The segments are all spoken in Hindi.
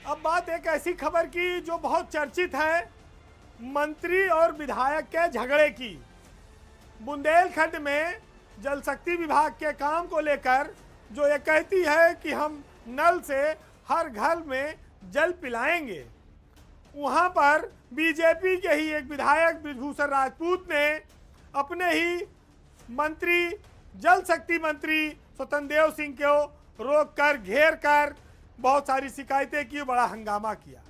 अब बात एक ऐसी खबर की जो बहुत चर्चित है, मंत्री और विधायक के झगड़े की। बुंदेलखंड में जल शक्ति विभाग के काम को लेकर जो ये कहती है कि हम नल से हर घर में जल पिलाएंगे, वहां पर बीजेपी के ही एक विधायक बृजभूषण राजपूत ने अपने ही मंत्री, जल शक्ति मंत्री स्वतंत्र देव सिंह को रोककर, घेर कर बहुत सारी शिकायतें की, बड़ा हंगामा किया।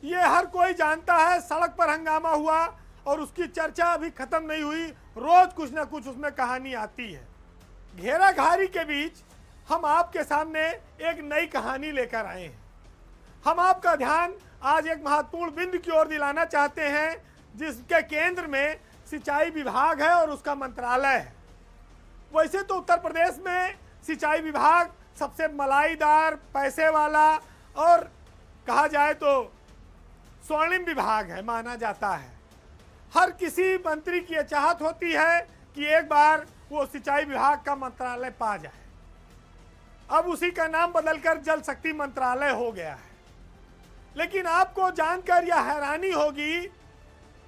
ये हर कोई जानता है, सड़क पर हंगामा हुआ और उसकी चर्चा अभी खत्म नहीं हुई, रोज कुछ ना कुछ उसमें कहानी आती है। घेरा घारी के बीच हम आपके सामने एक नई कहानी लेकर आए हैं। हम आपका ध्यान आज एक महत्वपूर्ण बिंदु की ओर दिलाना चाहते हैं, जिसके केंद्र में सिंचाई विभाग है और उसका मंत्रालय है। वैसे तो उत्तर प्रदेश में सिंचाई विभाग सबसे मलाईदार, पैसे वाला और कहा जाए तो स्वर्णिम विभाग है, माना जाता है। हर किसी मंत्री की यह चाहत होती है कि एक बार वो सिंचाई विभाग का मंत्रालय पा जाए। अब उसी का नाम बदलकर जल शक्ति मंत्रालय हो गया है। लेकिन आपको जानकर यह हैरानी होगी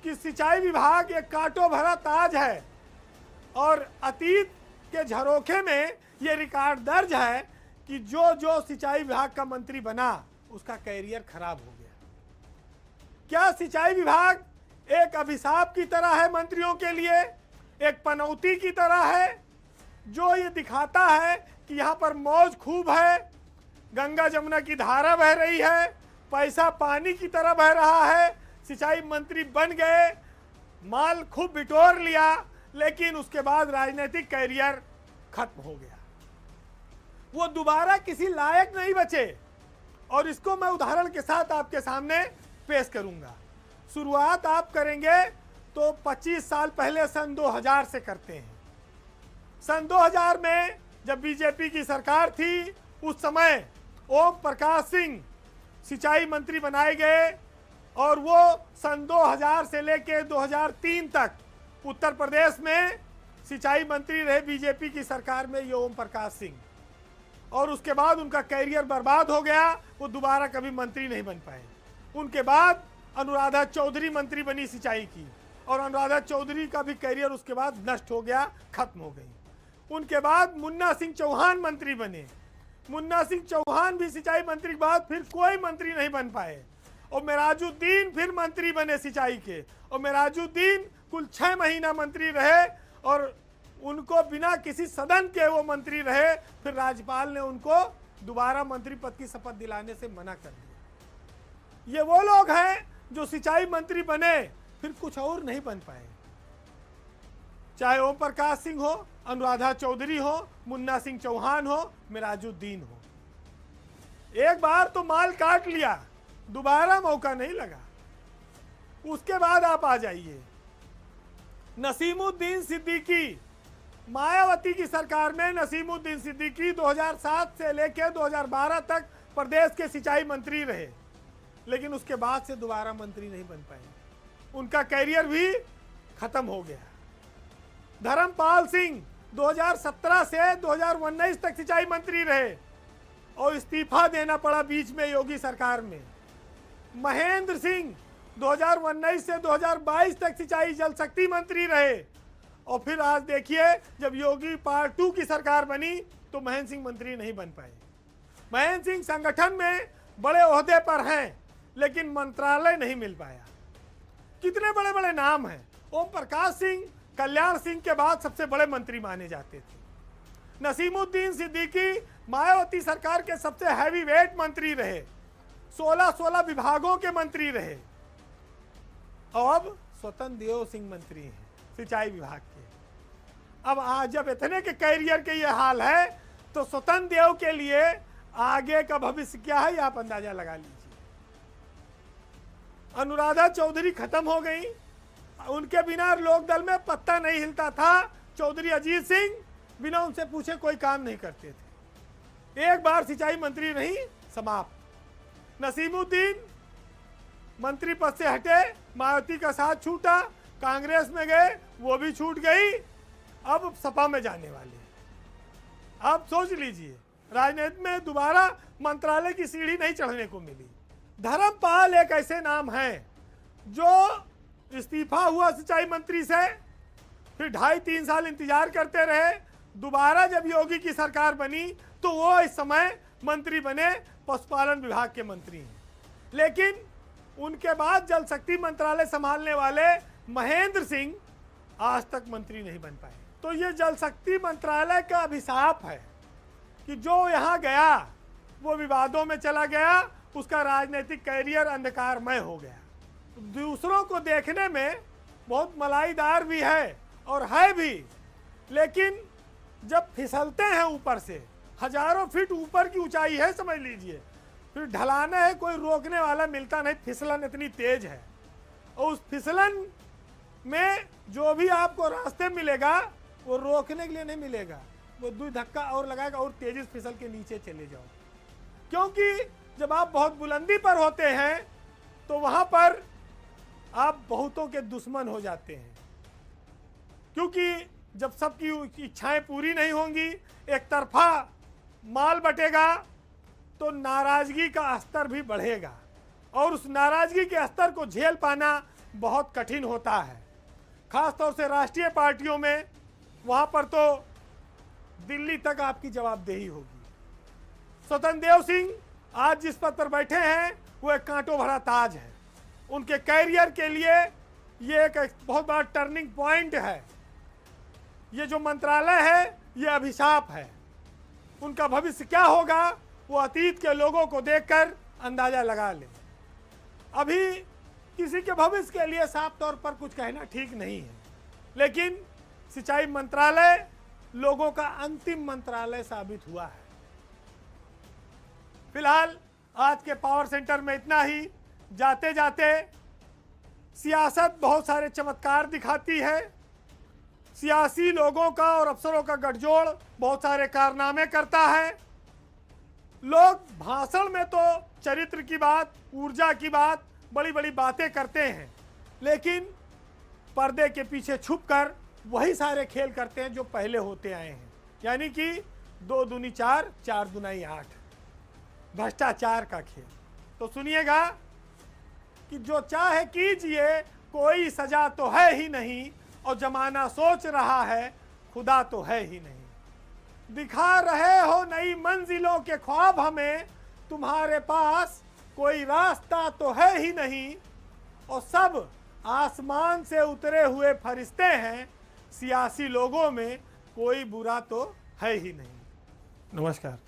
कि सिंचाई विभाग एक कांटों भरा ताज है और अतीत के झरोखे में यह रिकॉर्ड दर्ज है कि जो सिंचाई विभाग का मंत्री बना उसका कैरियर खराब हो गया। क्या सिंचाई विभाग एक अभिशाप की तरह है मंत्रियों के लिए, एक पनौती की तरह है, जो ये दिखाता है कि यहाँ पर मौज खूब है, गंगा जमुना की धारा बह रही है, पैसा पानी की तरह बह रहा है, सिंचाई मंत्री बन गए, माल खूब बिटोर लिया, लेकिन उसके बाद राजनीतिक कैरियर खत्म हो गया, वो दोबारा किसी लायक नहीं बचे। और इसको मैं उदाहरण के साथ आपके सामने पेश करूंगा। शुरुआत आप करेंगे तो 25 साल पहले सन 2000 से करते हैं। सन 2000 में जब बीजेपी की सरकार थी, उस समय ओम प्रकाश सिंह सिंचाई मंत्री बनाए गए और वो सन 2000 से लेकर 2003 तक उत्तर प्रदेश में सिंचाई मंत्री रहे बीजेपी की सरकार में, ये ओम प्रकाश सिंह। और उसके बाद उनका कैरियर बर्बाद हो गया, वो दोबारा कभी मंत्री नहीं बन पाए। उनके बाद अनुराधा चौधरी मंत्री बनी सिंचाई की, और अनुराधा चौधरी का भी कैरियर उसके बाद नष्ट हो गया, खत्म हो गई। उनके बाद मुन्ना सिंह चौहान मंत्री बने। मुन्ना सिंह चौहान भी सिंचाई मंत्री के बाद फिर कोई मंत्री नहीं बन पाए। और मेराजुद्दीन फिर मंत्री बने सिंचाई के, और मेराजुद्दीन कुल 6 महीना मंत्री रहे और उनको बिना किसी सदन के वो मंत्री रहे। फिर राज्यपाल ने उनको दोबारा मंत्री पद की शपथ दिलाने से मना कर दिया। ये वो लोग हैं जो सिंचाई मंत्री बने फिर कुछ और नहीं बन पाए, चाहे ओम प्रकाश सिंह हो, अनुराधा चौधरी हो, मुन्ना सिंह चौहान हो, मेराजुद्दीन हो। एक बार तो माल काट लिया, दोबारा मौका नहीं लगा। उसके बाद आप आ जाइए नसीमुद्दीन सिद्दीकी, मायावती की सरकार में नसीमुद्दीन सिद्दीकी 2007 से लेकर 2012 तक प्रदेश के सिंचाई मंत्री रहे, लेकिन उसके बाद से दोबारा मंत्री नहीं बन पाए, उनका कैरियर भी खत्म हो गया। धर्मपाल सिंह 2017 से 2019 तक सिंचाई मंत्री रहे और इस्तीफा देना पड़ा बीच में योगी सरकार में। महेंद्र सिंह 2019 से 2022 तक सिंचाई जल शक्ति मंत्री रहे, और फिर आज देखिए जब योगी पार्ट 2 की सरकार बनी तो महेंद्र सिंह मंत्री नहीं बन पाए। महेंद्र सिंह संगठन में बड़े ओहदे पर हैं, लेकिन मंत्रालय नहीं मिल पाया। कितने बड़े बड़े नाम हैं। ओम प्रकाश सिंह कल्याण सिंह के बाद सबसे बड़े मंत्री माने जाते थे। नसीमुद्दीन सिद्दीकी मायावती सरकार के सबसे हैवी वेट मंत्री रहे, 16 विभागों के मंत्री रहे। और अब स्वतंत्र देव सिंह मंत्री हैं सिंचाई विभाग के। अब आज जब इतने के कैरियर के ये हाल है, तो स्वतंत्र देव के लिए आगे का भविष्य क्या है, आप अंदाजा लगा लीजिए। अनुराधा चौधरी खत्म हो गई, उनके बिना लोकदल में पत्ता नहीं हिलता था। चौधरी अजीत सिंह बिना उनसे पूछे कोई काम नहीं करते थे, एक बार सिंचाई मंत्री नहीं, समाप्त। नसीमुद्दीन मंत्री पद से हटे, मायावती का साथ छूटा, कांग्रेस में गए, वो भी छूट गई, अब सपा में जाने वाले। आप सोच लीजिए, राजनीति में दोबारा मंत्रालय की सीढ़ी नहीं चढ़ने को मिली। धर्मपाल एक ऐसे नाम हैं जो इस्तीफा हुआ सिंचाई मंत्री से, फिर 2.5-3 साल इंतजार करते रहे, दोबारा जब योगी की सरकार बनी तो वो इस समय मंत्री बने, पशुपालन विभाग के मंत्री हैं। लेकिन उनके बाद जल शक्ति मंत्रालय संभालने वाले महेंद्र सिंह आज तक मंत्री नहीं बन पाए। तो ये जल शक्ति मंत्रालय का अभिशाप है कि जो यहाँ गया वो विवादों में चला गया, उसका राजनीतिक कैरियर अंधकारमय हो गया। दूसरों को देखने में बहुत मलाईदार भी है और है भी, लेकिन जब फिसलते हैं ऊपर से, हजारों फीट ऊपर की ऊंचाई है समझ लीजिए, फिर ढलाना है, कोई रोकने वाला मिलता नहीं, फिसलन इतनी तेज है। और उस फिसलन में जो भी आपको रास्ते मिलेगा वो रोकने के लिए नहीं मिलेगा, वो 2 धक्का और लगाएगा और तेजी से फिसल के नीचे चले जाओ। क्योंकि जब आप बहुत बुलंदी पर होते हैं तो वहां पर आप बहुतों के दुश्मन हो जाते हैं, क्योंकि जब सबकी इच्छाएं पूरी नहीं होंगी, एक तरफा माल बटेगा, तो नाराजगी का स्तर भी बढ़ेगा और उस नाराजगी के स्तर को झेल पाना बहुत कठिन होता है। खासतौर से राष्ट्रीय पार्टियों में, वहां पर तो दिल्ली तक आपकी जवाबदेही होगी। स्वतंत्र देव सिंह आज जिस पद पर बैठे हैं वो एक कांटों भरा ताज है। उनके कैरियर के लिए ये एक बहुत बड़ा टर्निंग पॉइंट है। ये जो मंत्रालय है ये अभिशाप है। उनका भविष्य क्या होगा वो अतीत के लोगों को देखकर अंदाजा लगा ले। अभी किसी के भविष्य के लिए साफ तौर पर कुछ कहना ठीक नहीं है, लेकिन सिंचाई मंत्रालय लोगों का अंतिम मंत्रालय साबित हुआ है। फिलहाल आज के पावर सेंटर में इतना ही। जाते जाते सियासत बहुत सारे चमत्कार दिखाती है। सियासी लोगों का और अफसरों का गठजोड़ बहुत सारे कारनामे करता है। लोग भाषण में तो चरित्र की बात, ऊर्जा की बात, बड़ी बड़ी बातें करते हैं, लेकिन पर्दे के पीछे छुपकर वही सारे खेल करते हैं जो पहले होते आए हैं, यानी कि 2 दूनी 4, 4 दूनी 8, भ्रष्टाचार का खेल। तो सुनिएगा कि जो चाहे कीजिए, कोई सजा तो है ही नहीं, और जमाना सोच रहा है खुदा तो है ही नहीं। दिखा रहे हो नई मंजिलों के ख्वाब हमें, तुम्हारे पास कोई रास्ता तो है ही नहीं, और सब आसमान से उतरे हुए फरिश्ते हैं, सियासी लोगों में कोई बुरा तो है ही नहीं। नमस्कार।